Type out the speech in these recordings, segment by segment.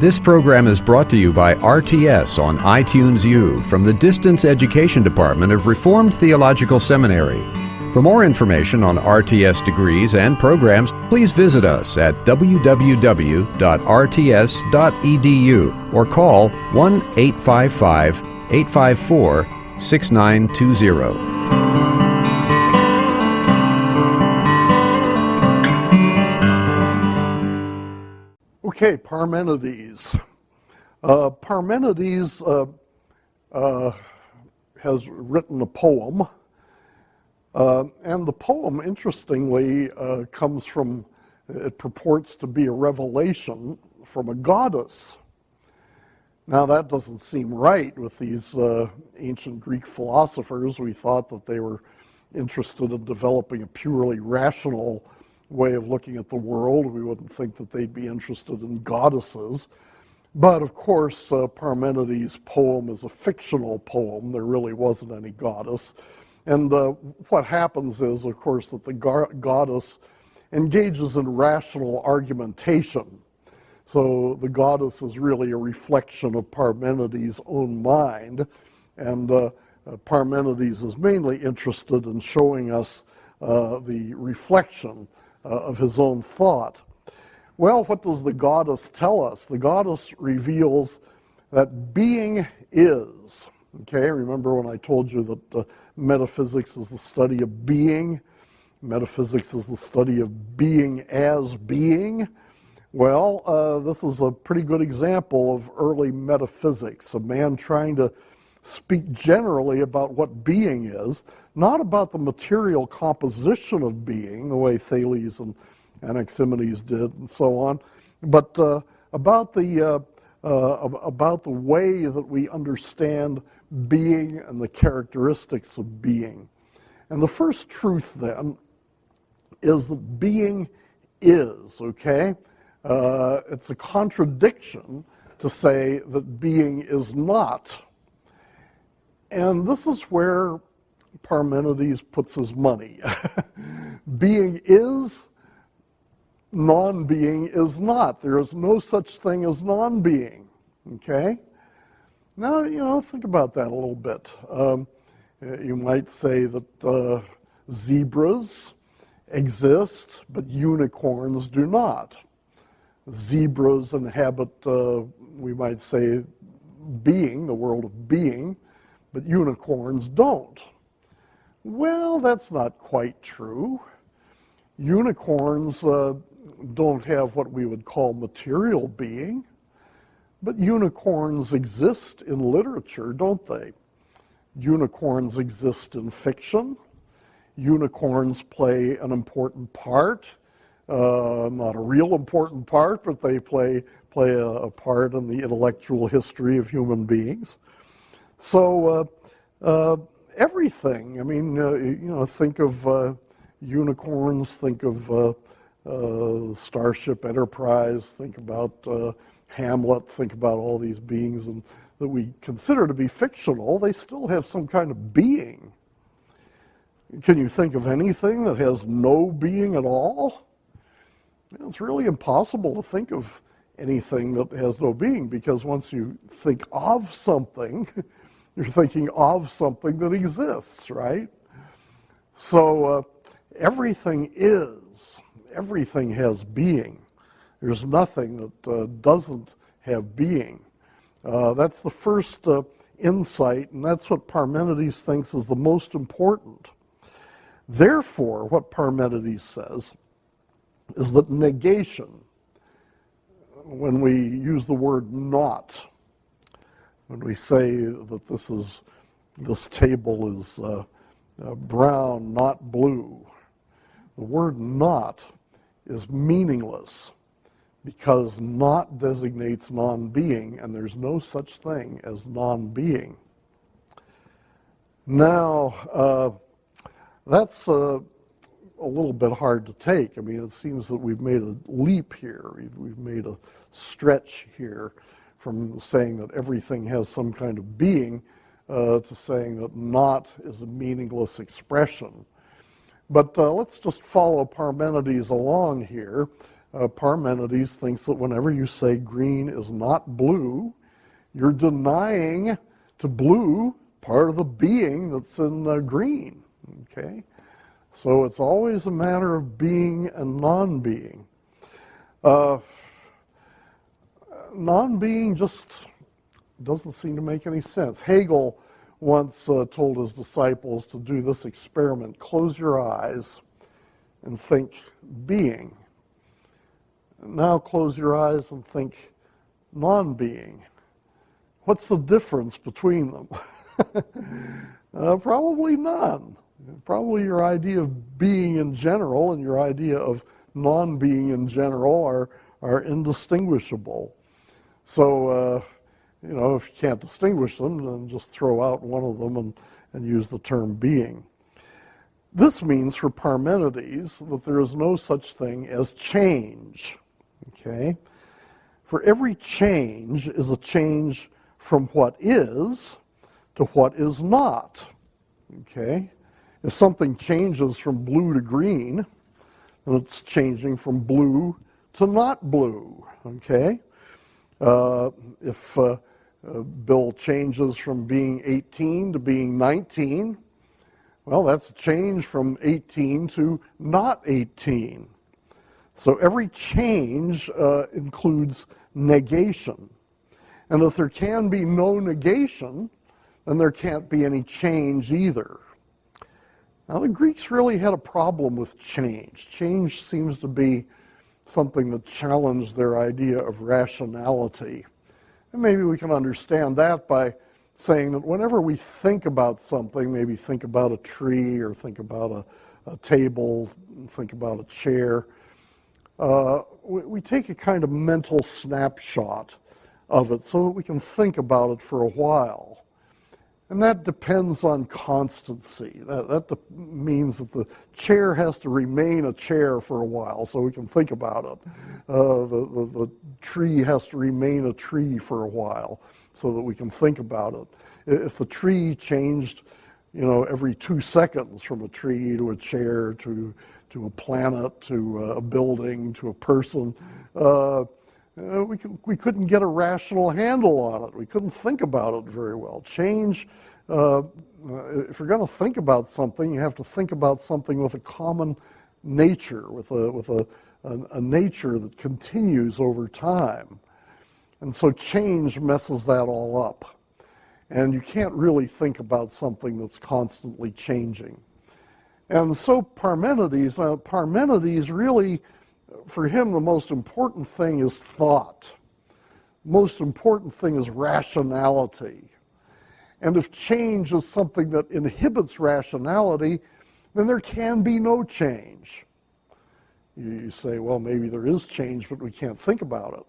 This program is brought to you by RTS on iTunes U from the Distance Education Department of Reformed Theological Seminary. For more information on RTS degrees and programs, please visit us at www.rts.edu or call 1-855-854-6920. Okay, Parmenides. Parmenides has written a poem, and the poem, interestingly, comes from, it purports to be a revelation from a goddess. Now, that doesn't seem right with these ancient Greek philosophers. We thought that they were interested in developing a purely rational way of looking at the world. We wouldn't think that they'd be interested in goddesses. But of course, Parmenides' poem is a fictional poem. There really wasn't any goddess. And what happens is, of course, that the goddess engages in rational argumentation. So the goddess is really a reflection of Parmenides' own mind. And Parmenides is mainly interested in showing us the reflection of his own thought. Well, what does the goddess tell us? The goddess reveals that being is. Okay, remember when I told you that metaphysics is the study of being? Metaphysics is the study of being as being. Well, this is a pretty good example of early metaphysics, a man trying to speak generally about what being is, not about the material composition of being, the way Thales and Anaximenes did and so on, but about the way that we understand being and the characteristics of being. And the first truth then is that being is, okay? It's a contradiction to say that being is not. And this is where Parmenides puts his money. Being is, non-being is not. There is no such thing as non-being, okay? Now, think about that a little bit. You might say that zebras exist, but unicorns do not. Zebras inhabit, we might say, being, the world of being, but unicorns don't. Well, that's not quite true. Unicorns don't have what we would call material being, but unicorns exist in literature, don't they? Unicorns exist in fiction. Unicorns play an important part, not a real important part, but they play a part in the intellectual history of human beings. So everything, I mean, think of unicorns, think of Starship Enterprise, think about Hamlet, think about all these beings that we consider to be fictional. They still have some kind of being. Can you think of anything that has no being at all? It's really impossible to think of anything that has no being, because once you think of something, you're thinking of something that exists, right? So everything is, everything has being. There's nothing that doesn't have being. That's the first insight, and that's what Parmenides thinks is the most important. Therefore, what Parmenides says is that negation, when we use the word not, when we say that this table is brown, not blue, the word not is meaningless, because not designates non-being, and there's no such thing as non-being. Now, that's a little bit hard to take. I mean, it seems that we've made a leap here. We've made a stretch here from saying that everything has some kind of being to saying that not is a meaningless expression. But let's just follow Parmenides along here. Parmenides thinks that whenever you say green is not blue, you're denying to blue part of the being that's in green, okay? So it's always a matter of being and non-being. Non-being just doesn't seem to make any sense. Hegel once told his disciples to do this experiment: close your eyes and think being. Now close your eyes and think non-being. What's the difference between them? Probably none. Probably your idea of being in general and your idea of non-being in general are indistinguishable. So, if you can't distinguish them, then just throw out one of them and use the term being. This means for Parmenides that there is no such thing as change. Okay? For every change is a change from what is to what is not. Okay? If something changes from blue to green, then it's changing from blue to not blue. Okay? If Bill changes from being 18 to being 19, well, that's a change from 18 to not 18. So every change includes negation. And if there can be no negation, then there can't be any change either. Now, the Greeks really had a problem with change. Change seems to be something that challenged their idea of rationality. And maybe we can understand that by saying that whenever we think about something, maybe think about a tree or think about a table, think about a chair, we take a kind of mental snapshot of it so that we can think about it for a while. And that depends on constancy. That means that the chair has to remain a chair for a while so we can think about it. The tree has to remain a tree for a while so that we can think about it. If the tree changed, every 2 seconds from a tree to a chair to a planet to a building to a person, we couldn't get a rational handle on it. We couldn't think about it very well. Change, if you're going to think about something, you have to think about something with a common nature, with a nature that continues over time. And so change messes that all up. And you can't really think about something that's constantly changing. And so Parmenides really, for him, the most important thing is thought. Most important thing is rationality. And if change is something that inhibits rationality, then there can be no change. You say, well, maybe there is change, but we can't think about it.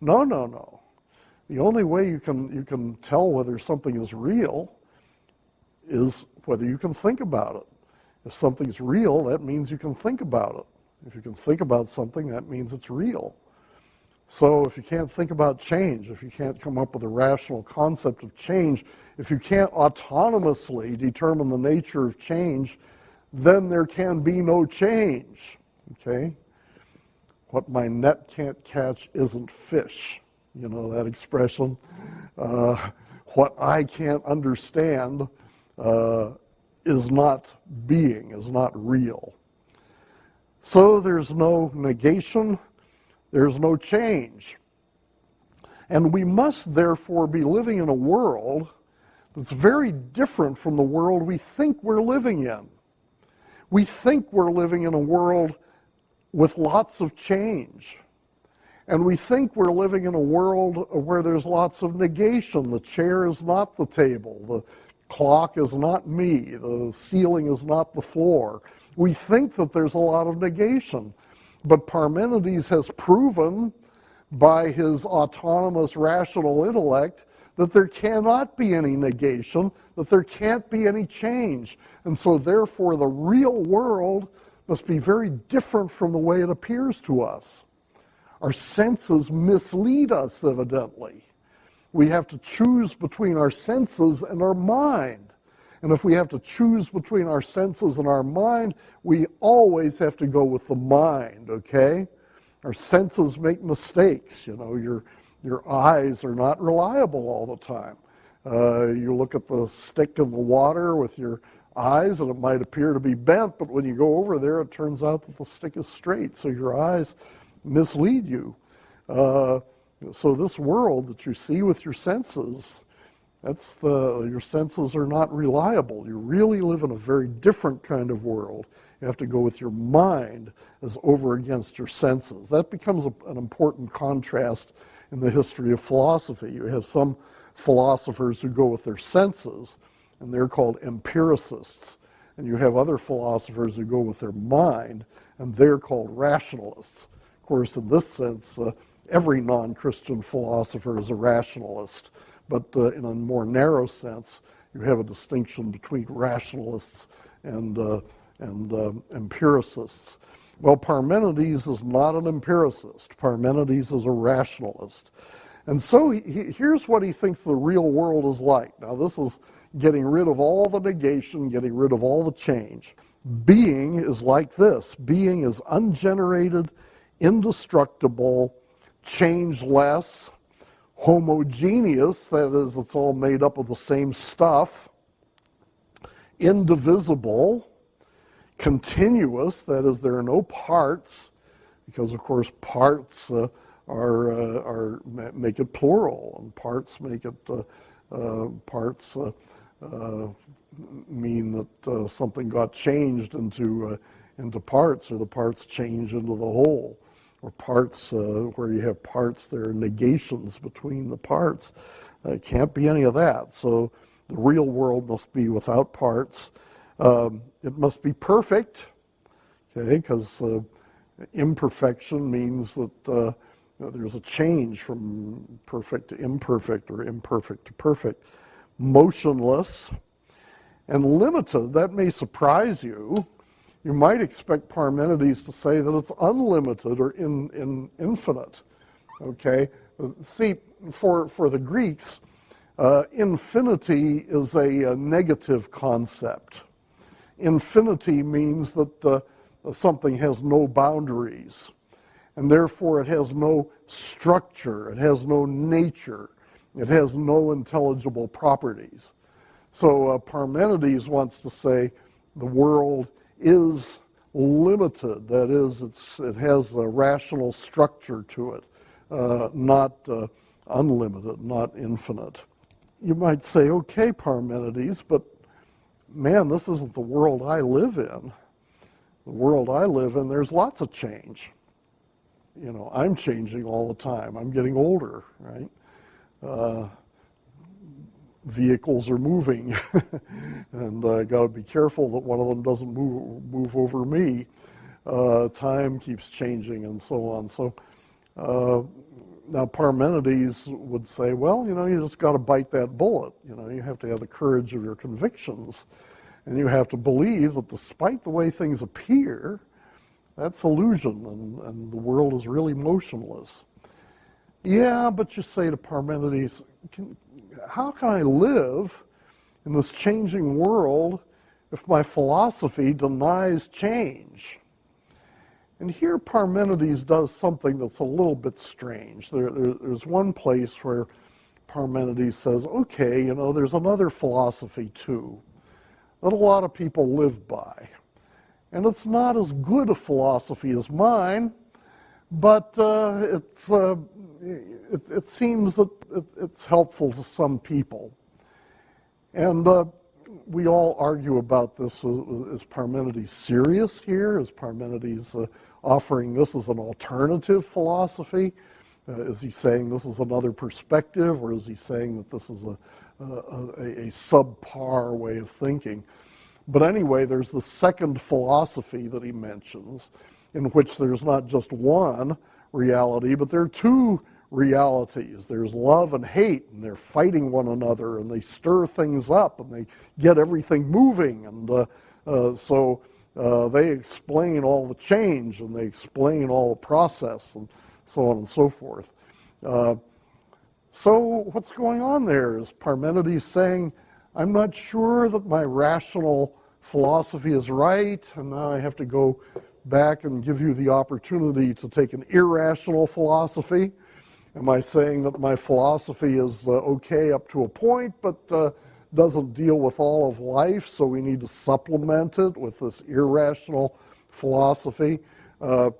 No. The only way you can tell whether something is real is whether you can think about it. If something's real, that means you can think about it. If you can think about something, that means it's real. So if you can't think about change, if you can't come up with a rational concept of change, if you can't autonomously determine the nature of change, then there can be no change. Okay? What my net can't catch isn't fish. You know that expression? What I can't understand is not being, is not real. So there's no negation, there's no change. And we must therefore be living in a world that's very different from the world we think we're living in. We think we're living in a world with lots of change. And we think we're living in a world where there's lots of negation. The chair is not the table. The clock is not me. The ceiling is not the floor. We think that there's a lot of negation. But Parmenides has proven by his autonomous rational intellect that there cannot be any negation, that there can't be any change. And so therefore the real world must be very different from the way it appears to us. Our senses mislead us, evidently. We have to choose between our senses and our mind. And if we have to choose between our senses and our mind, we always have to go with the mind, okay? our senses make mistakes. Your eyes are not reliable all the time. You look at the stick in the water with your eyes and it might appear to be bent, but when you go over there it turns out that the stick is straight, so your eyes mislead you. So this world that you see with your senses, your senses are not reliable. You really live in a very different kind of world. You have to go with your mind as over against your senses. That becomes an important contrast in the history of philosophy. You have some philosophers who go with their senses, and they're called empiricists. And you have other philosophers who go with their mind, and they're called rationalists. Of course, in this sense, every non-Christian philosopher is a rationalist. But in a more narrow sense, you have a distinction between rationalists and empiricists. Well, Parmenides is not an empiricist. Parmenides is a rationalist. And so here's what he thinks the real world is like. Now, this is getting rid of all the negation, getting rid of all the change. Being is like this. Being is ungenerated, indestructible, changeless, homogeneous, that is, it's all made up of the same stuff, indivisible, continuous, that is, there are no parts, because of course parts make it plural, and parts make it mean that something got changed into parts, or the parts change into the whole. Or parts, where you have parts, there are negations between the parts. It can't be any of that. So the real world must be without parts. It must be perfect, okay, because imperfection means that there's a change from perfect to imperfect, or imperfect to perfect. Motionless and limited. That may surprise you. You might expect Parmenides to say that it's unlimited or infinite. Okay? See, for the Greeks, infinity is a negative concept. Infinity means that something has no boundaries, and therefore it has no structure, it has no nature, it has no intelligible properties. So Parmenides wants to say the world is limited. That is, it has a rational structure to it, not unlimited, not infinite. You might say, okay, Parmenides, but man, this isn't the world I live in. The world I live in, there's lots of change. I'm changing all the time. I'm getting older, right? Vehicles are moving, and I got to be careful that one of them doesn't move over me. Time keeps changing, and so on. So now Parmenides would say, well, you just got to bite that bullet. You have to have the courage of your convictions, and you have to believe that despite the way things appear, that's illusion, and the world is really motionless. Yeah, but you say to Parmenides, how can I live in this changing world if my philosophy denies change? And here Parmenides does something that's a little bit strange. There's one place where Parmenides says, okay, there's another philosophy too that a lot of people live by. And it's not as good a philosophy as mine, but it seems that it's helpful to some people. And we all argue about this. Is Parmenides serious here? Is Parmenides offering this as an alternative philosophy? Is he saying this is another perspective, or is he saying that this is a subpar way of thinking? But anyway, there's the second philosophy that he mentions, in which there's not just one reality, but there are two realities. There's love and hate, and they're fighting one another, and they stir things up, and they get everything moving, and so they explain all the change, and they explain all the process, and so on and so forth. So what's going on there? Is Parmenides saying, I'm not sure that my rational philosophy is right, and now I have to go back and give you the opportunity to take an irrational philosophy? Am I saying that my philosophy is okay up to a point, but doesn't deal with all of life, so we need to supplement it with this irrational philosophy? How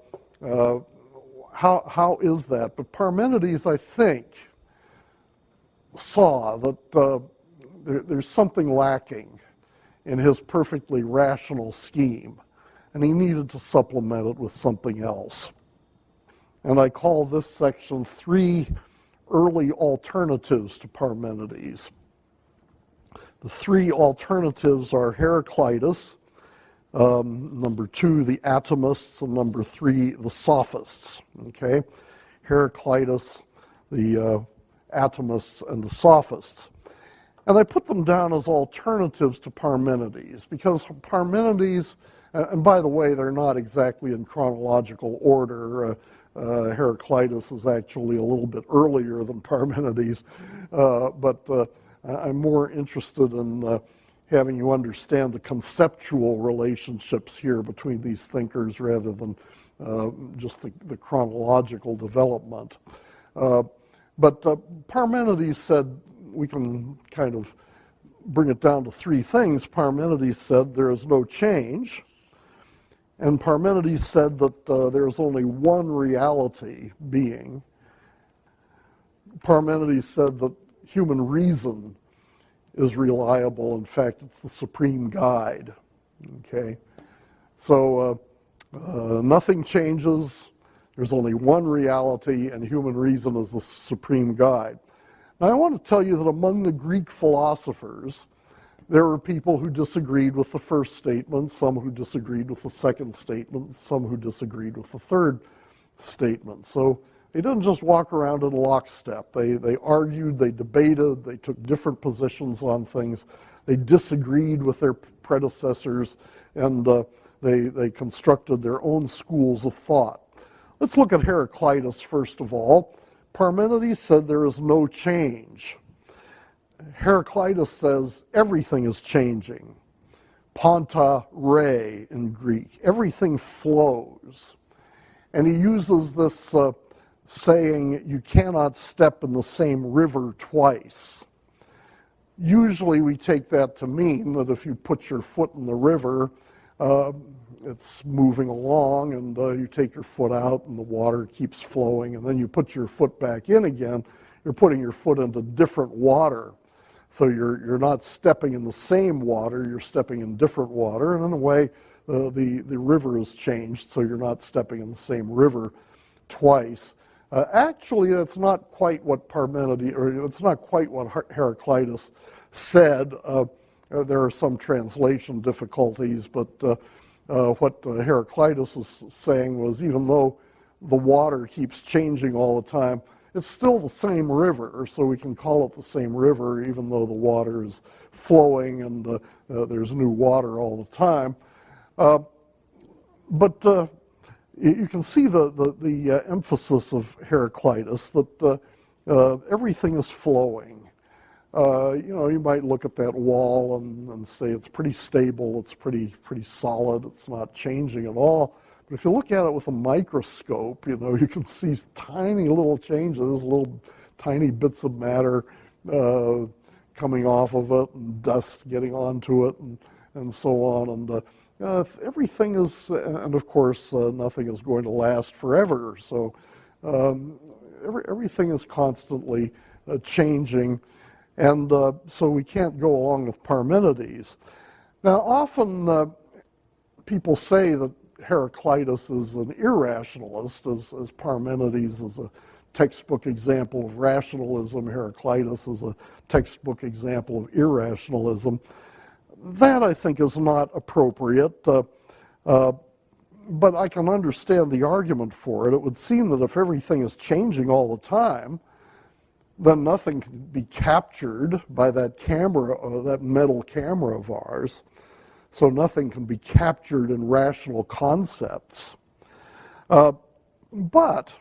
is that? But Parmenides, I think, saw that there's something lacking in his perfectly rational scheme, and he needed to supplement it with something else. And I call this section 3 early alternatives to Parmenides. The 3 alternatives are Heraclitus, number 2, the Atomists, and number 3, the Sophists. Okay, Heraclitus, the Atomists, and the Sophists. And I put them down as alternatives to Parmenides, because Parmenides, and by the way, they're not exactly in chronological order. Heraclitus is actually a little bit earlier than Parmenides, but I'm more interested in having you understand the conceptual relationships here between these thinkers rather than just the chronological development. But Parmenides said, we can kind of bring it down to 3 things. Parmenides said there is no change, and Parmenides said that there is only one reality, being. Parmenides said that human reason is reliable. In fact, it's the supreme guide. Okay, so nothing changes. There's only one reality, and human reason is the supreme guide. Now, I want to tell you that among the Greek philosophers, there were people who disagreed with the first statement, some who disagreed with the second statement, some who disagreed with the third statement. So they didn't just walk around in lockstep. They argued, they debated, they took different positions on things. They disagreed with their predecessors, and they constructed their own schools of thought. Let's look at Heraclitus first of all. Parmenides said there is no change. Heraclitus says everything is changing. Panta re in Greek. Everything flows. And he uses this saying, you cannot step in the same river twice. Usually we take that to mean that if you put your foot in the river, it's moving along, and you take your foot out and the water keeps flowing, and then you put your foot back in again, you're putting your foot into different water. So you're not stepping in the same water, you're stepping in different water, and in a way the river has changed, so you're not stepping in the same river twice. Actually, that's not quite what Parmenides, or it's not quite what Heraclitus said. There are some translation difficulties, but what Heraclitus was saying was, even though the water keeps changing all the time, it's still the same river, so we can call it the same river even though the water is flowing and there's new water all the time. But you can see the emphasis of Heraclitus, that everything is flowing. You might look at that wall and say it's pretty stable, it's pretty solid, it's not changing at all. But if you look at it with a microscope, you can see tiny little changes, little tiny bits of matter coming off of it, and dust getting onto it, and so on. And everything is, and of course, nothing is going to last forever. So everything is constantly changing. And so we can't go along with Parmenides. Now, often people say that Heraclitus is an irrationalist, as Parmenides is a textbook example of rationalism. Heraclitus is a textbook example of irrationalism. That, I think, is not appropriate, but I can understand the argument for it. It would seem that if everything is changing all the time, then nothing can be captured by that camera, that metal camera of ours. So nothing can be captured in rational concepts. But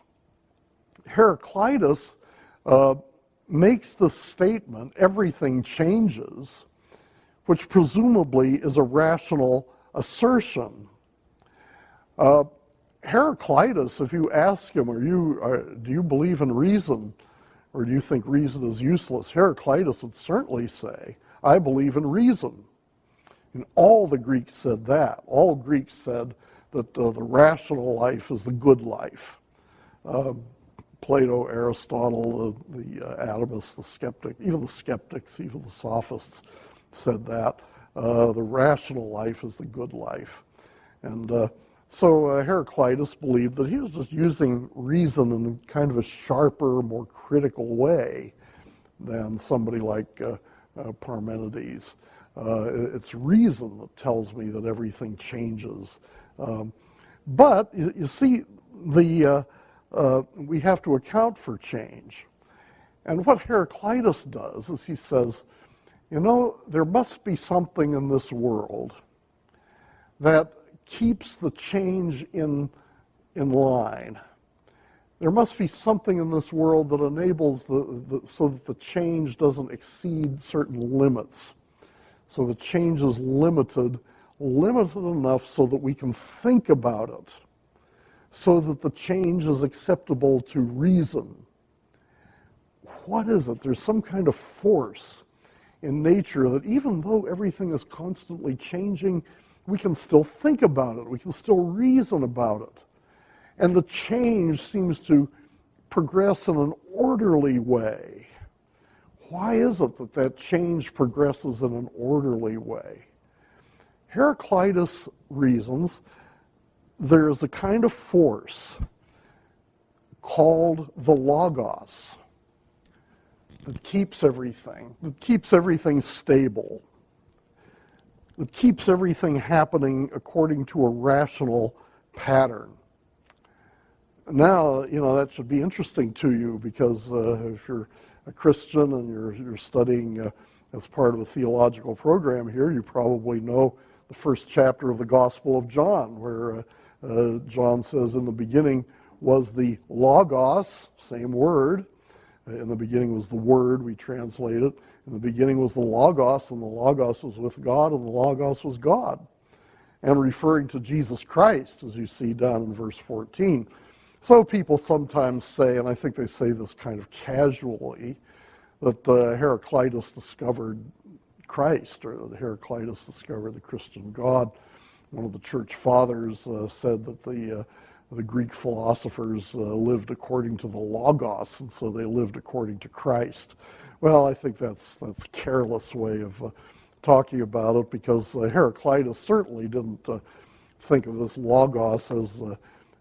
Heraclitus makes the statement, everything changes, which presumably is a rational assertion. Heraclitus, if you ask him, do you believe in reason, or do you think reason is useless? Heraclitus would certainly say, I believe in reason. And all the Greeks said that. All Greeks said that the rational life is the good life. Plato, Aristotle, the atomists, the skeptic, even the skeptics, even the Sophists said that. The rational life is the good life. And so Heraclitus believed that he was just using reason in kind of a sharper, more critical way than somebody like Parmenides. It's reason that tells me that everything changes. But you see, we have to account for change. And what Heraclitus does is he says, you know, there must be something in this world that keeps the change in line. There must be something in this world that enables so that the change doesn't exceed certain limits. So the change is limited enough so that we can think about it, so that the change is acceptable to reason. What is it? There's some kind of force in nature that even though everything is constantly changing, we can still think about it. We can still reason about it. And the change seems to progress in an orderly way. Why is it that that change progresses in an orderly way? Heraclitus reasons there is a kind of force called the logos that keeps everything stable, that keeps everything happening according to a rational pattern. Now, you know, that should be interesting to you because if you're a Christian and you're studying as part of a theological program here, you probably know the first chapter of the Gospel of John, where John says, in the beginning was the logos, same word. In the beginning was the Word, we translate it. In the beginning was the logos, and the logos was with God, and the logos was God. And referring to Jesus Christ, as you see down in verse 14. So people sometimes say, and I think they say this kind of casually, that Heraclitus discovered Christ, or that Heraclitus discovered the Christian God. One of the church fathers said that the Greek philosophers lived according to the logos, and so they lived according to Christ. Well, I think that's a careless way of talking about it, because Heraclitus certainly didn't think of this logos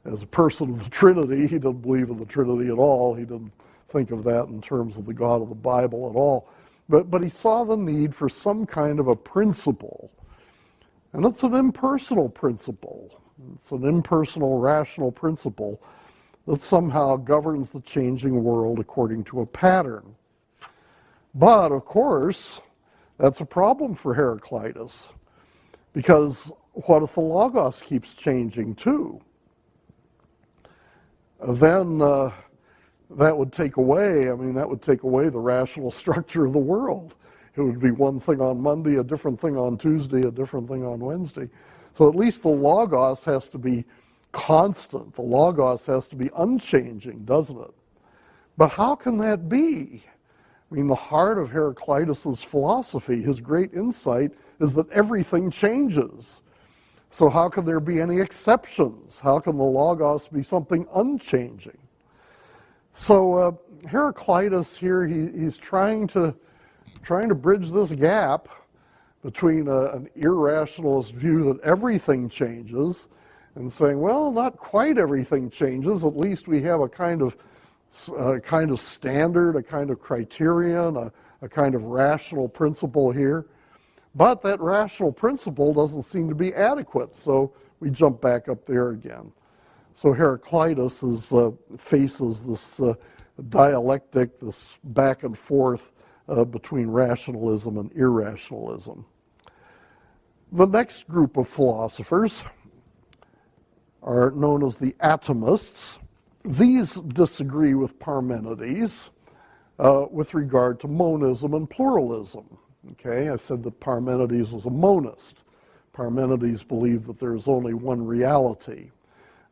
as a person of the Trinity. He didn't believe in the Trinity at all. He didn't think of that in terms of the God of the Bible at all. But he saw the need for some kind of a principle. And it's an impersonal principle. It's an impersonal, rational principle that somehow governs the changing world according to a pattern. But, of course, that's a problem for Heraclitus, because what if the logos keeps changing too? Then that would take away the rational structure of the world. It would be one thing on Monday, a different thing on Tuesday, a different thing on Wednesday. So at least the logos has to be constant. The logos has to be unchanging, doesn't it? But how can that be? I mean, the heart of Heraclitus' philosophy, his great insight, is that everything changes. So how can there be any exceptions? How can the logos be something unchanging? So Heraclitus here, he's trying to bridge this gap between an irrationalist view that everything changes and saying, well, not quite everything changes. At least we have a kind of standard, a kind of criterion, a kind of rational principle here. But that rational principle doesn't seem to be adequate, so we jump back up there again. So Heraclitus faces this dialectic, this back and forth between rationalism and irrationalism. The next group of philosophers are known as the Atomists. These disagree with Parmenides with regard to monism and pluralism. Okay, I said that Parmenides was a monist. Parmenides believed that there is only one reality.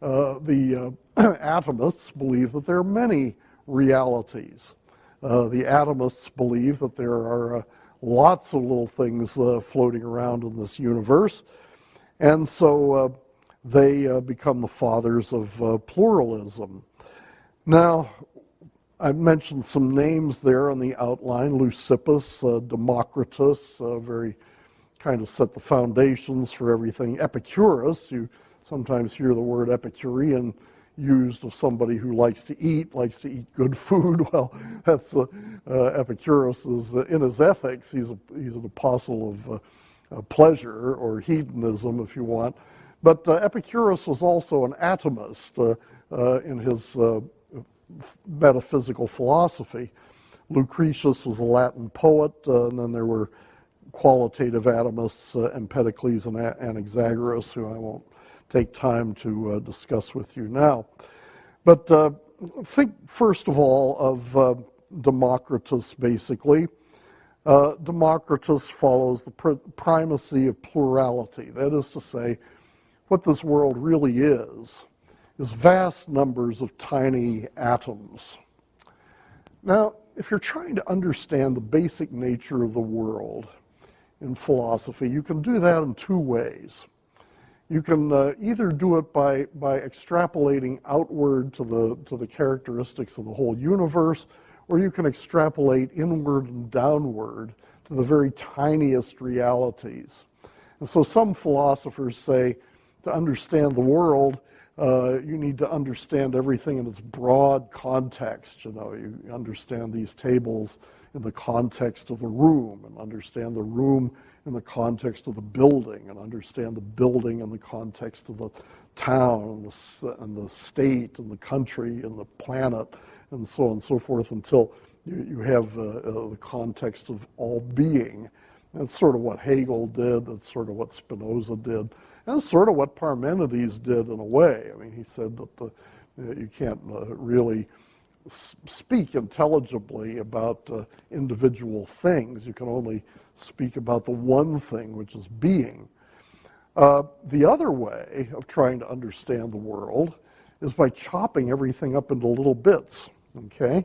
The atomists believe that there are many realities. The atomists believe that there are lots of little things floating around in this universe, and so they become the fathers of pluralism. Now, I've mentioned some names there on the outline: Leucippus, Democritus, very kind of set the foundations for everything. Epicurus, you sometimes hear the word Epicurean used of somebody who likes to eat good food. Well, that's Epicurus is in his ethics. He's an apostle of pleasure, or hedonism, if you want. But Epicurus was also an atomist in his metaphysical philosophy. Lucretius was a Latin poet, and then there were qualitative atomists, Empedocles and Anaxagoras, who I won't take time to discuss with you now. But think first of all of Democritus, basically. Democritus follows the primacy of plurality. That is to say, what this world really is vast numbers of tiny atoms. Now, if you're trying to understand the basic nature of the world in philosophy, you can do that in two ways. You can either do it by extrapolating outward to the characteristics of the whole universe, or you can extrapolate inward and downward to the very tiniest realities. And so some philosophers say to understand the world, you need to understand everything in its broad context. You understand these tables in the context of the room, and understand the room in the context of the building, and understand the building in the context of the town and the state and the country and the planet, and so on and so forth, until you have the context of all being. That's sort of what Hegel did. That's sort of what Spinoza did. And that's sort of what Parmenides did in a way. I mean, he said that you can't really speak intelligibly about individual things. You can only speak about the one thing, which is being. The other way of trying to understand the world is by chopping everything up into little bits, okay?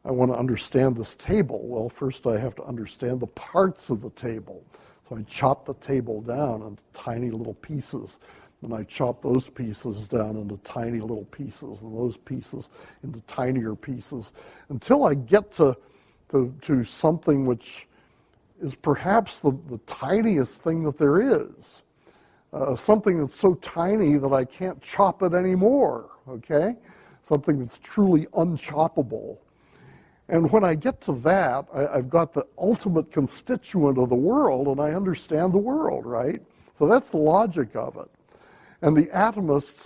I want to understand this table. Well, first I have to understand the parts of the table. So I chop the table down into tiny little pieces, and I chop those pieces down into tiny little pieces, and those pieces into tinier pieces, until I get to something which is perhaps the tiniest thing that there is. Something that's so tiny that I can't chop it anymore, okay? Something that's truly unchoppable. And when I get to that, I've got the ultimate constituent of the world, and I understand the world, right? So that's the logic of it. And the atomists,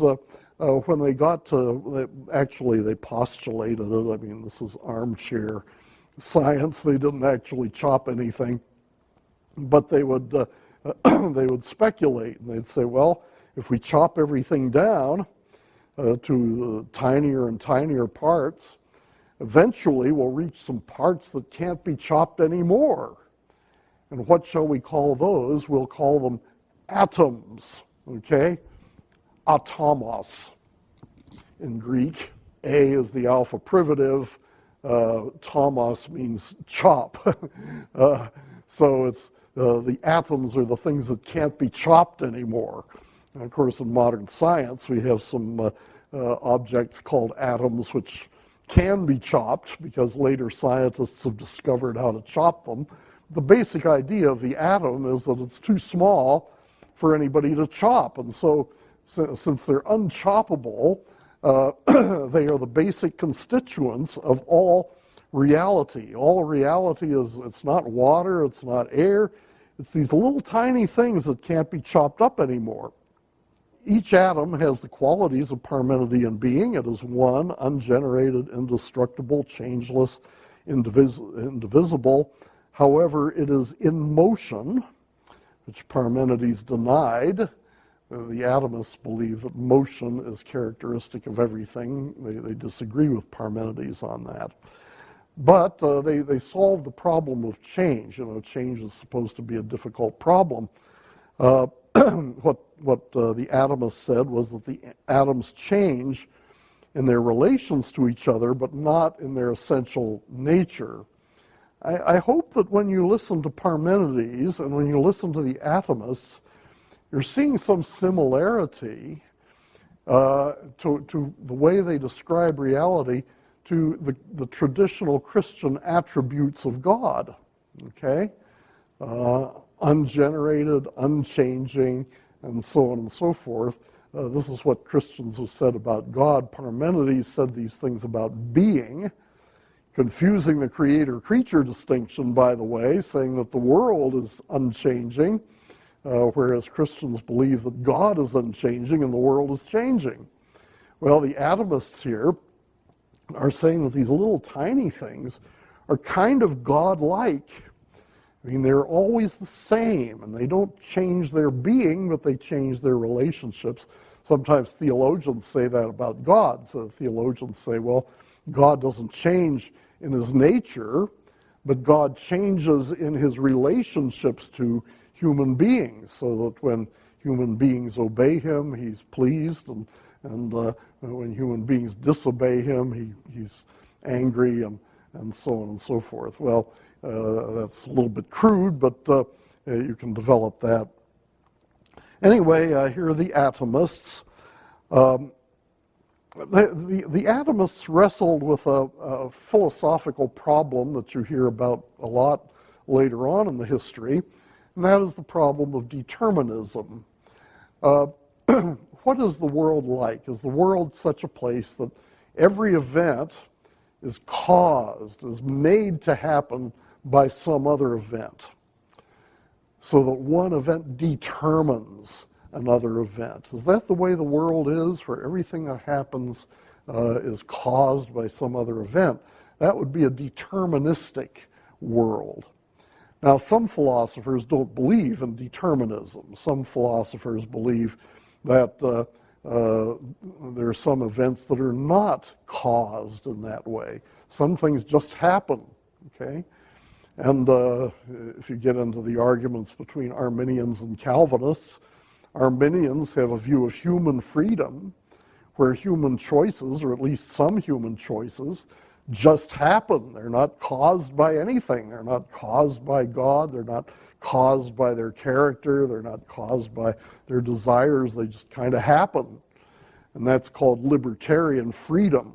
when they got to, actually they postulated it. I mean, this is armchair science. They didn't actually chop anything, but they would speculate, and they'd say, well, if we chop everything down to the tinier and tinier parts, eventually we'll reach some parts that can't be chopped anymore. And what shall we call those? We'll call them atoms, okay? Atomos in Greek. A is the alpha privative. Tomos means chop. So it's the atoms are the things that can't be chopped anymore. And of course, in modern science, we have some objects called atoms which can be chopped because later scientists have discovered how to chop them. The basic idea of the atom is that it's too small for anybody to chop, and so since they're unchoppable, they are the basic constituents of all reality. All reality is, it's not water, it's not air, it's these little tiny things that can't be chopped up anymore. Each atom has the qualities of Parmenidean being. It is one, ungenerated, indestructible, changeless, indivisible. However, it is in motion, which Parmenides denied. The atomists believe that motion is characteristic of everything. They disagree with Parmenides on that. But they solved the problem of change. Change is supposed to be a difficult problem. What the atomists said was that the atoms change in their relations to each other, but not in their essential nature. I hope that when you listen to Parmenides and when you listen to the atomists, you're seeing some similarity to the way they describe reality to the traditional Christian attributes of God, okay? Ungenerated, unchanging, and so on and so forth. This is what Christians have said about God. Parmenides said these things about being, confusing the creator-creature distinction, by the way, saying that the world is unchanging, whereas Christians believe that God is unchanging and the world is changing. Well, the atomists here are saying that these little tiny things are kind of God-like. I mean, they're always the same, and they don't change their being, but they change their relationships. Sometimes theologians say that about God. So theologians say, well, God doesn't change in his nature, but God changes in his relationships to human beings, so that when human beings obey him, he's pleased, and when human beings disobey him, he's angry, and so on and so forth. Well, that's a little bit crude, but you can develop that. Anyway, here are the atomists. The atomists wrestled with a philosophical problem that you hear about a lot later on in the history, and that is the problem of determinism. What is the world like? Is the world such a place that every event is caused, is made to happen by some other event, so that one event determines another event? Is that the way the world is, where everything that happens is caused by some other event? That would be a deterministic world. Now, some philosophers don't believe in determinism. Some philosophers believe that there are some events that are not caused in that way. Some things just happen, okay? And if you get into the arguments between Arminians and Calvinists, Arminians have a view of human freedom, where human choices, or at least some human choices, just happen. They're not caused by anything. They're not caused by God. They're not caused by their character. They're not caused by their desires. They just kind of happen. And that's called libertarian freedom.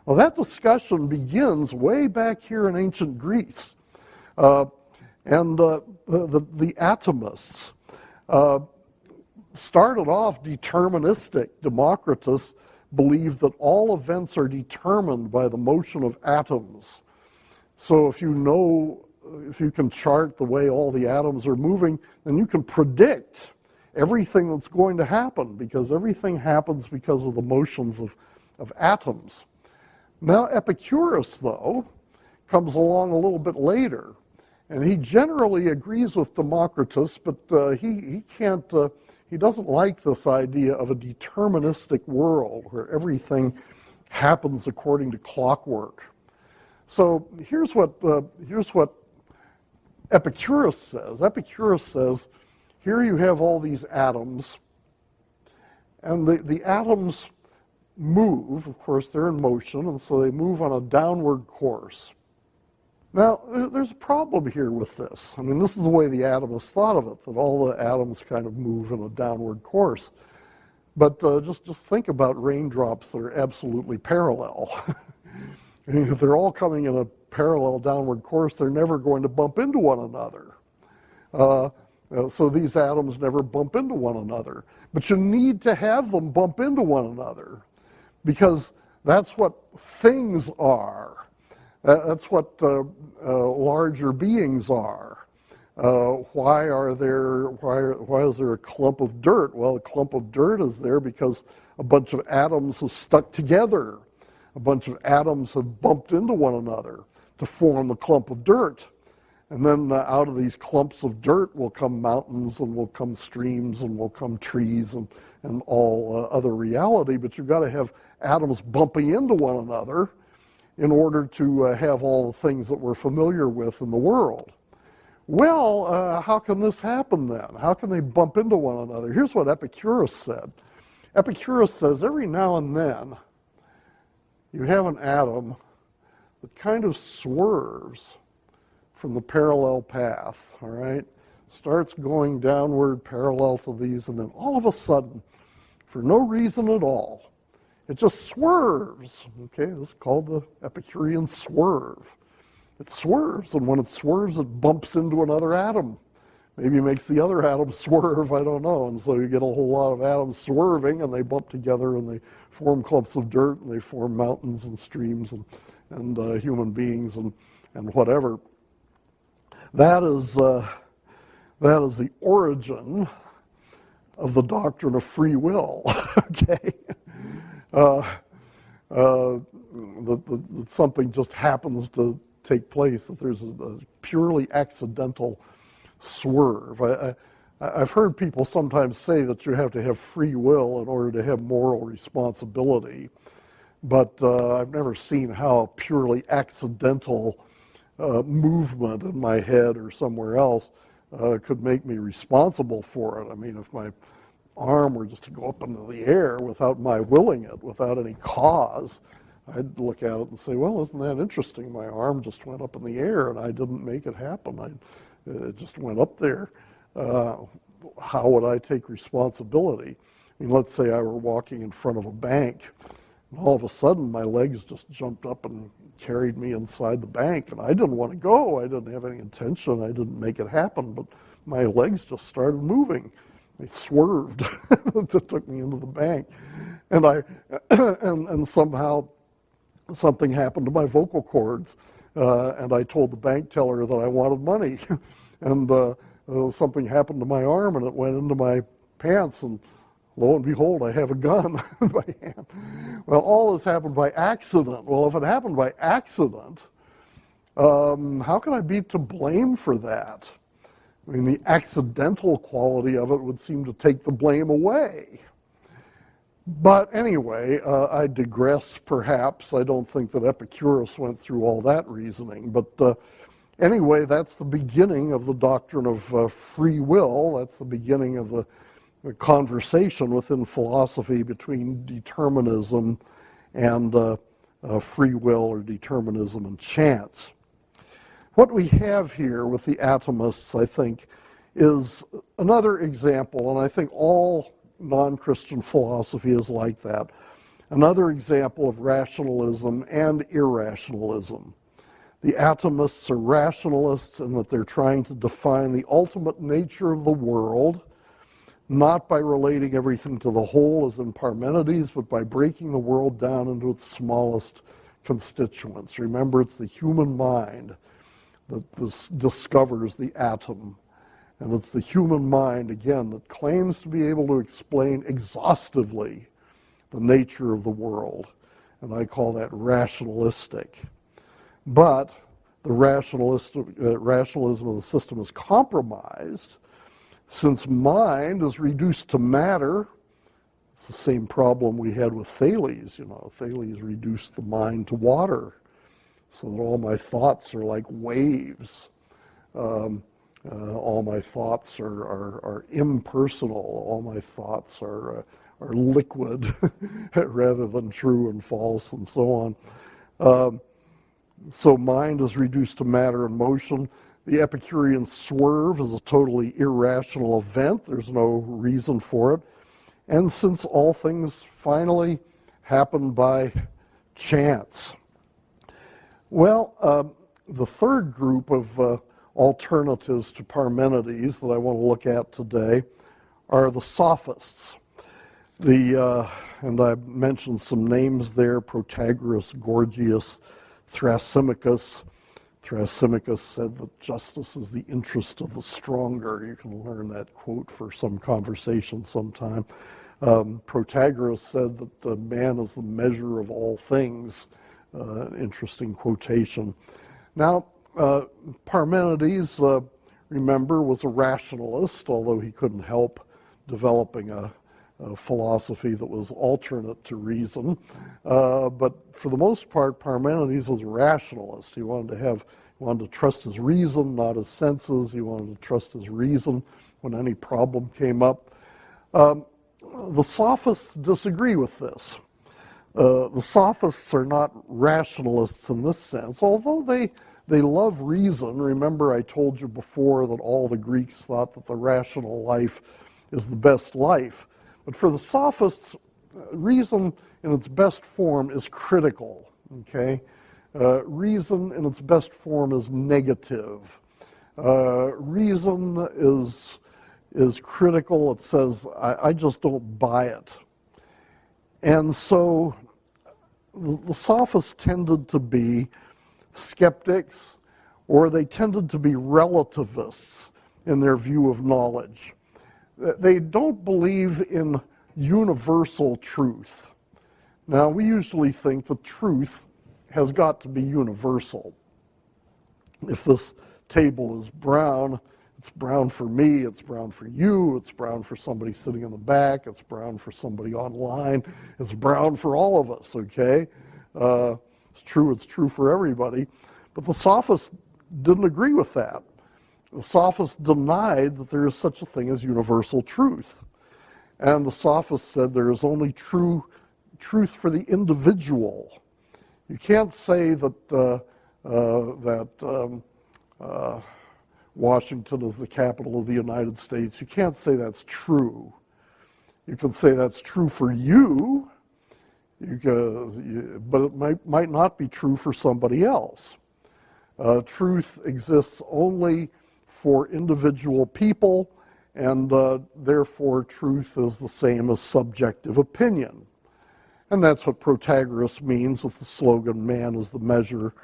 Well, that discussion begins way back here in ancient Greece. The atomists started off deterministic. Democritus believed that all events are determined by the motion of atoms. So if you can chart the way all the atoms are moving, then you can predict everything that's going to happen, because everything happens because of the motions of atoms. Now, Epicurus, though, comes along a little bit later, and he generally agrees with Democritus, but he doesn't like this idea of a deterministic world where everything happens according to clockwork. So here's what Epicurus says. Epicurus says, here you have all these atoms, and the atoms move. Of course, they're in motion, and so they move on a downward course. Now, there's a problem here with this. I mean, this is the way the atomists thought of it, that all the atoms kind of move in a downward course. But just think about raindrops that are absolutely parallel. I mean, if they're all coming in a parallel downward course, they're never going to bump into one another. So these atoms never bump into one another. But you need to have them bump into one another, because that's what things are. That's what larger beings are. Why is there a clump of dirt? Well, a clump of dirt is there because a bunch of atoms have stuck together. A bunch of atoms have bumped into one another to form a clump of dirt. And then out of these clumps of dirt will come mountains, and will come streams, and will come trees, and all other reality. But you've got to have atoms bumping into one another in order to have all the things that we're familiar with in the world. Well, how can this happen then? How can they bump into one another? Here's what Epicurus said. Epicurus says every now and then you have an atom that kind of swerves from the parallel path, all right? Starts going downward parallel to these, and then all of a sudden, for no reason at all, it just swerves, okay? It's called the Epicurean swerve. It swerves, and when it swerves, it bumps into another atom. Maybe makes the other atom swerve, I don't know. And so you get a whole lot of atoms swerving, and they bump together, and they form clumps of dirt, and they form mountains and streams and human beings and whatever. That is the origin of the doctrine of free will, okay? Something just happens to take place, that there's a purely accidental swerve. I've heard people sometimes say that you have to have free will in order to have moral responsibility, but I've never seen how a purely accidental movement in my head or somewhere else could make me responsible for it. I mean, if my arm were just to go up into the air without my willing it, without any cause, I'd look at it and say, well, isn't that interesting? My arm just went up in the air and I didn't make it happen. It just went up there. How would I take responsibility? I mean, let's say I were walking in front of a bank, and all of a sudden my legs just jumped up and carried me inside the bank, and I didn't want to go. I didn't have any intention. I didn't make it happen, but my legs just started moving. They swerved. That took me into the bank, and and somehow something happened to my vocal cords, and I told the bank teller that I wanted money, and something happened to my arm, and it went into my pants, and lo and behold, I have a gun in my hand. Well, all this happened by accident. Well, if it happened by accident, how can I be to blame for that? I mean, the accidental quality of it would seem to take the blame away. But anyway, I digress perhaps. I don't think that Epicurus went through all that reasoning. But anyway, that's the beginning of the doctrine of free will. That's the beginning of the conversation within philosophy between determinism and free will, or determinism and chance. What we have here with the atomists, I think, is another example, and I think all non-Christian philosophy is like that, another example of rationalism and irrationalism. The atomists are rationalists in that they're trying to define the ultimate nature of the world, not by relating everything to the whole as in Parmenides, but by breaking the world down into its smallest constituents. Remember, it's the human mind that discovers the atom. And it's the human mind, again, that claims to be able to explain exhaustively the nature of the world. And I call that rationalistic. But the rationalism of the system is compromised, since mind is reduced to matter. It's the same problem we had with Thales. Thales reduced the mind to water, so that all my thoughts are like waves. All my thoughts are impersonal. All my thoughts are liquid rather than true and false, and so on. So mind is reduced to matter and motion. The Epicurean swerve is a totally irrational event. There's no reason for it. And since all things finally happen by chance. Well, the third group of alternatives to Parmenides that I want to look at today are the Sophists. And I mentioned some names there: Protagoras, Gorgias, Thrasymachus. Thrasymachus said that justice is the interest of the stronger. You can learn that quote for some conversation sometime. Protagoras said that man is the measure of all things. Interesting quotation. Now, Parmenides, remember, was a rationalist, although he couldn't help developing a philosophy that was alternate to reason. But for the most part, Parmenides was a rationalist. He wanted to trust his reason, not his senses. He wanted to trust his reason when any problem came up. The Sophists disagree with this. The Sophists are not rationalists in this sense, although they love reason. Remember, I told you before that all the Greeks thought that the rational life is the best life. But for the Sophists, reason in its best form is critical, okay? Reason in its best form is negative. Reason is critical. It says, I just don't buy it. And so the Sophists tended to be skeptics, or they tended to be relativists in their view of knowledge. They don't believe in universal truth. Now, we usually think that truth has got to be universal. If this table is brown, it's brown for me, it's brown for you, it's brown for somebody sitting in the back, it's brown for somebody online, it's brown for all of us, okay? It's true for everybody. But the Sophists didn't agree with that. The Sophists denied that there is such a thing as universal truth. And the Sophists said there is only truth for the individual. You can't say that Washington is the capital of the United States. You can't say that's true. You can say that's true for you, but it might not be true for somebody else. Truth exists only for individual people, and therefore truth is the same as subjective opinion. And that's what Protagoras means with the slogan, man is the measure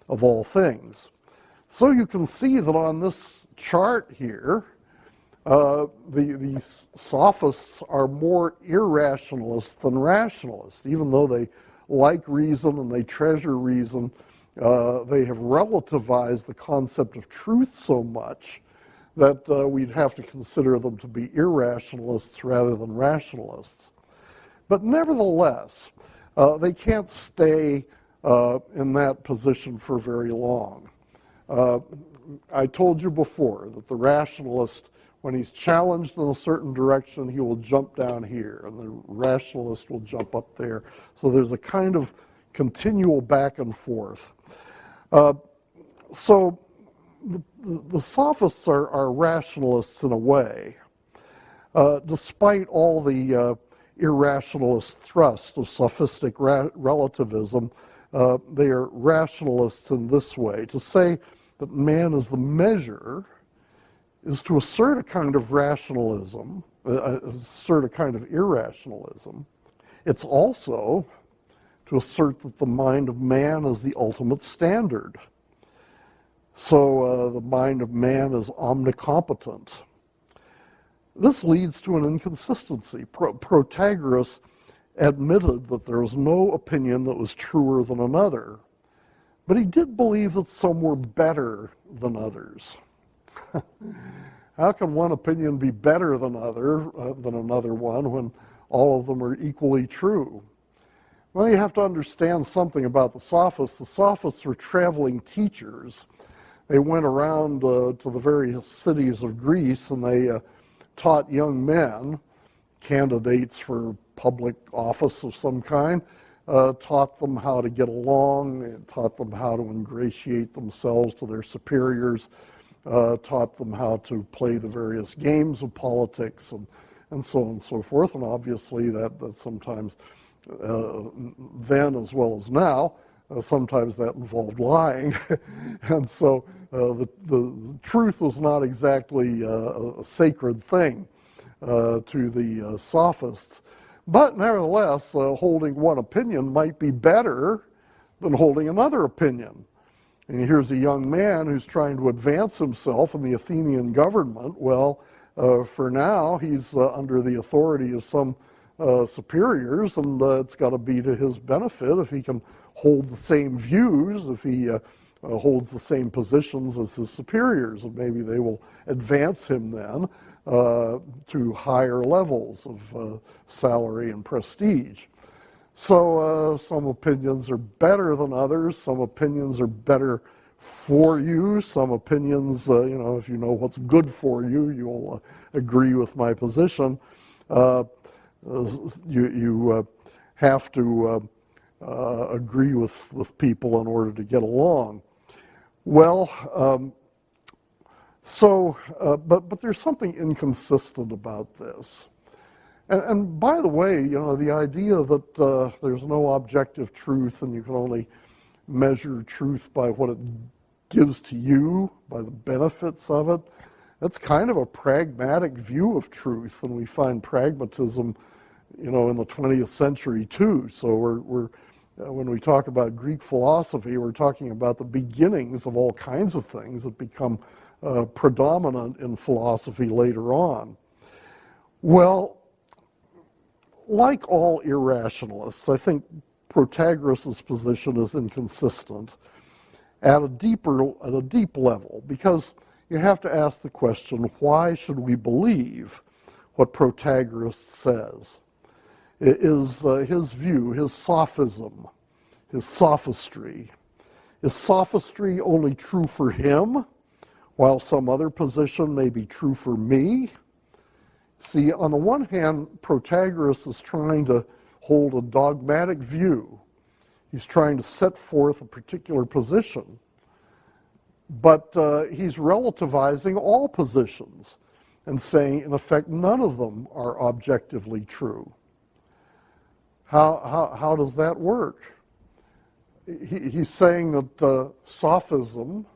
of all things. So you can see that on this chart here, the Sophists are more irrationalist than rationalist. Even though they like reason and they treasure reason, they have relativized the concept of truth so much that we'd have to consider them to be irrationalists rather than rationalists. But nevertheless, they can't stay in that position for very long. I told you before that the rationalist, when he's challenged in a certain direction, he will jump down here, and the rationalist will jump up there. So there's a kind of continual back and forth. So the Sophists are rationalists in a way. Despite all the irrationalist thrust of sophistic relativism, they are rationalists in this way. To say that man is the measure is to assert a kind of rationalism, assert a kind of irrationalism. It's also to assert that the mind of man is the ultimate standard. So the mind of man is omnicompetent. This leads to an inconsistency. Protagoras admitted that there was no opinion that was truer than another, but he did believe that some were better than others. How can one opinion be better than another one when all of them are equally true? Well, you have to understand something about the Sophists. The Sophists were traveling teachers. They went around to the various cities of Greece, and they taught young men, candidates for public office of some kind, taught them how to get along, and taught them how to ingratiate themselves to their superiors, taught them how to play the various games of politics, and so on and so forth. And obviously that sometimes, then as well as now, sometimes that involved lying. And so the truth was not exactly a sacred thing to the Sophists. But nevertheless, holding one opinion might be better than holding another opinion. And here's a young man who's trying to advance himself in the Athenian government. Well, for now, he's under the authority of some superiors, and it's got to be to his benefit if he can hold the same views, if he holds the same positions as his superiors, and maybe they will advance him then to higher levels of salary and prestige. So some opinions are better than others. Some opinions are better for you. Some opinions, if you know what's good for you, you'll agree with my position. You have to agree with people in order to get along. Well, but there's something inconsistent about this. And by the way, the idea that there's no objective truth and you can only measure truth by what it gives to you, by the benefits of it, that's kind of a pragmatic view of truth, and we find pragmatism, in the 20th century too. So we're when we talk about Greek philosophy, we're talking about the beginnings of all kinds of things that become predominant in philosophy later on. Well, like all irrationalists, I think Protagoras' position is inconsistent at a deep level, because you have to ask the question, why should we believe what Protagoras says? Is his view, his sophism, his sophistry, is sophistry only true for him, while some other position may be true for me? See, on the one hand, Protagoras is trying to hold a dogmatic view. He's trying to set forth a particular position. But he's relativizing all positions and saying, in effect, none of them are objectively true. How does that work? He's saying that sophism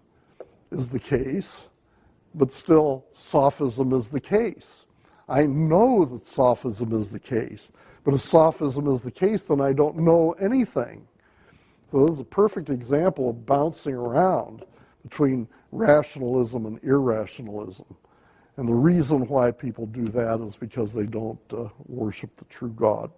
is the case, but still sophism is the case. I know that sophism is the case, but if sophism is the case, then I don't know anything. So this is a perfect example of bouncing around between rationalism and irrationalism. And the reason why people do that is because they don't worship the true God.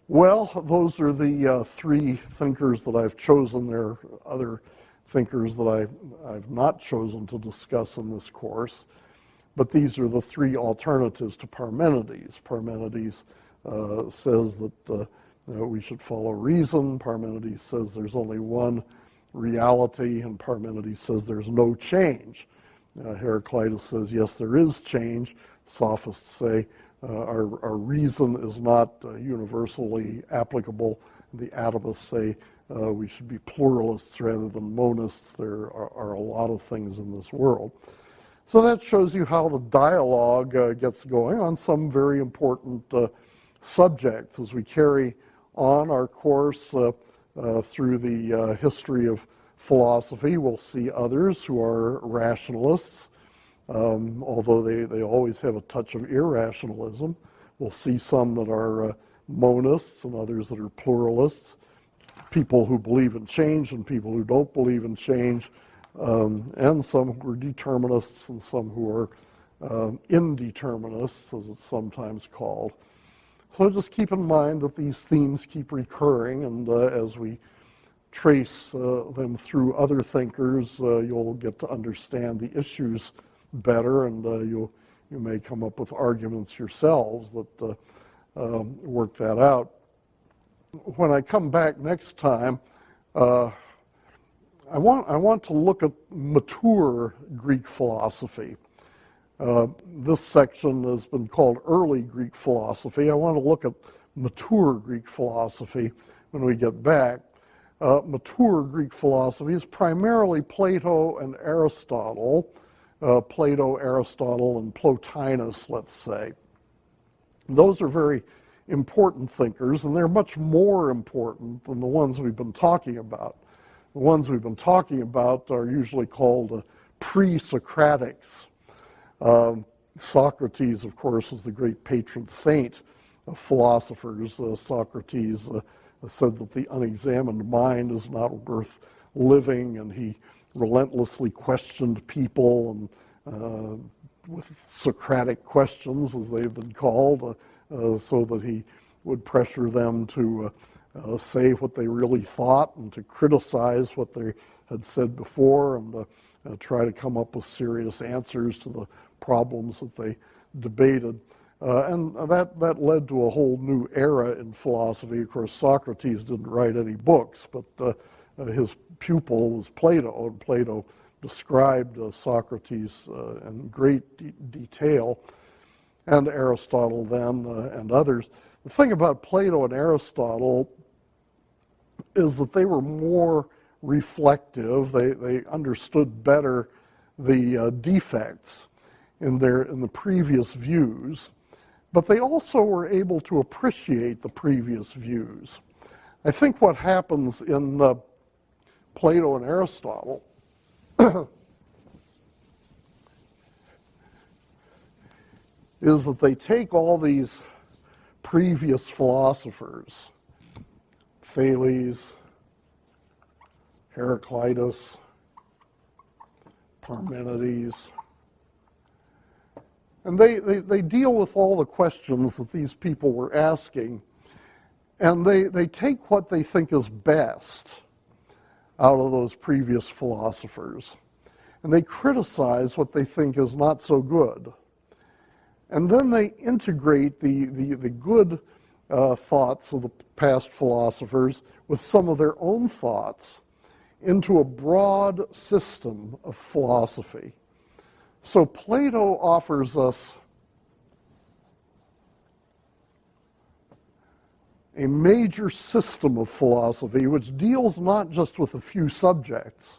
Well, those are the three thinkers that I've chosen. There are other thinkers that I've not chosen to discuss in this course. But these are the three alternatives to Parmenides. Parmenides says that we should follow reason. Parmenides says there's only one reality, and Parmenides says there's no change. Heraclitus says, yes, there is change. Sophists say our reason is not universally applicable. The Atomists say we should be pluralists rather than monists. There are a lot of things in this world. So that shows you how the dialogue gets going on some very important subjects as we carry on our course through the history of philosophy. We'll see others who are rationalists, although they always have a touch of irrationalism. We'll see some that are monists and others that are pluralists, people who believe in change and people who don't believe in change, and some who are determinists and some who are indeterminists, as it's sometimes called. So just keep in mind that these themes keep recurring, and as we trace them through other thinkers, you'll get to understand the issues better, and you may come up with arguments yourselves that work that out. When I come back next time, I want to look at mature Greek philosophy. This section has been called early Greek philosophy. I want to look at mature Greek philosophy when we get back. Mature Greek philosophy is primarily Plato and Aristotle. Plato, Aristotle, and Plotinus, let's say. Those are very important thinkers, and they're much more important than the ones we've been talking about. The ones we've been talking about are usually called pre-Socratics. Socrates, of course, was the great patron saint of philosophers. Socrates said that the unexamined mind is not worth living, and he relentlessly questioned people and with Socratic questions, as they've been called, so that he would pressure them to say what they really thought and to criticize what they had said before and to try to come up with serious answers to the problems that they debated. And that led to a whole new era in philosophy. Of course, Socrates didn't write any books, but his pupil was Plato, and Plato described Socrates in great detail, and Aristotle then, and others. The thing about Plato and Aristotle is that they were more reflective. They understood better the defects in the previous views, but they also were able to appreciate the previous views. I think what happens in Plato and Aristotle is that they take all these previous philosophers, Thales, Heraclitus, Parmenides, and they deal with all the questions that these people were asking, and they take what they think is best out of those previous philosophers, and they criticize what they think is not so good. And then they integrate the good thoughts of the past philosophers with some of their own thoughts into a broad system of philosophy. So Plato offers us a major system of philosophy which deals not just with a few subjects,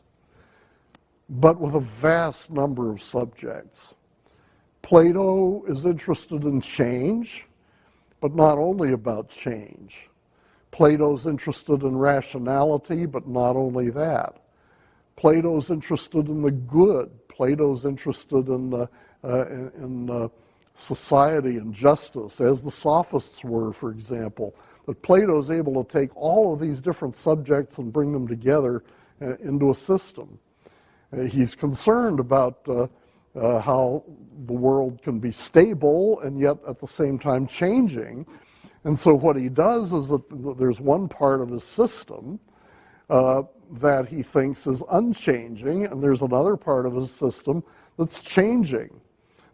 but with a vast number of subjects. Plato is interested in change, but not only about change. Plato's interested in rationality, but not only that. Plato's interested in the good. Plato's interested in society and justice, as the Sophists were, for example. But Plato's able to take all of these different subjects and bring them together into a system. He's concerned about how the world can be stable and yet at the same time changing. And so what he does is that there's one part of his system that he thinks is unchanging, and there's another part of his system that's changing.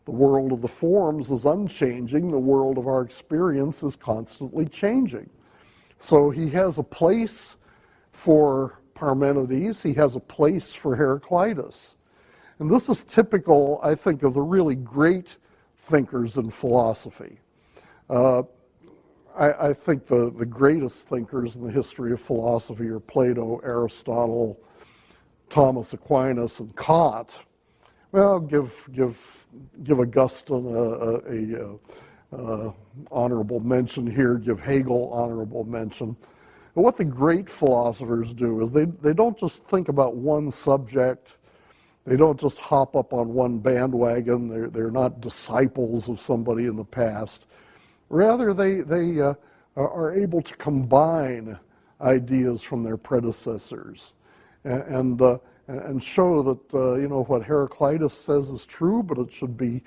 The world of the forms is unchanging. The world of our experience is constantly changing. So he has a place for Parmenides. He has a place for Heraclitus. And this is typical, I think, of the really great thinkers in philosophy. I think the greatest thinkers in the history of philosophy are Plato, Aristotle, Thomas Aquinas, and Kant. Well, give Augustine a honorable mention here, give Hegel honorable mention. But what the great philosophers do is they don't just think about one subject. They don't just hop up on one bandwagon. They're not disciples of somebody in the past. Rather, they are able to combine ideas from their predecessors and show that what Heraclitus says is true, but it should be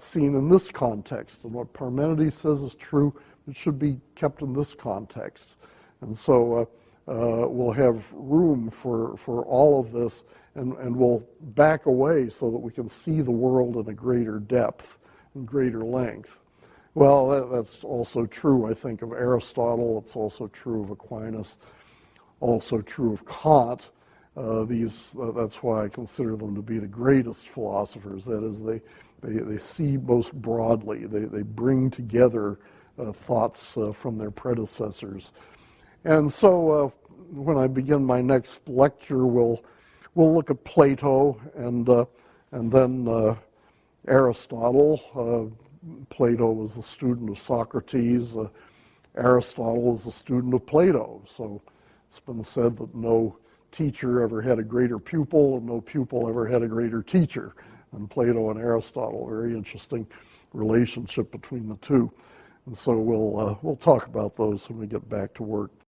seen in this context, and what Parmenides says is true, it should be kept in this context. And so we'll have room for all of this, and we'll back away so that we can see the world in a greater depth and greater length. Well, that's also true, I think, of Aristotle. It's also true of Aquinas, also true of Kant. That's why I consider them to be the greatest philosophers. That is, they see most broadly. They bring together thoughts from their predecessors. And so when I begin my next lecture, we'll look at Plato and then Aristotle. Plato was a student of Socrates. Aristotle was a student of Plato. So it's been said that no teacher ever had a greater pupil, and no pupil ever had a greater teacher than Plato and Aristotle. Very interesting relationship between the two. And so we'll talk about those when we get back to work.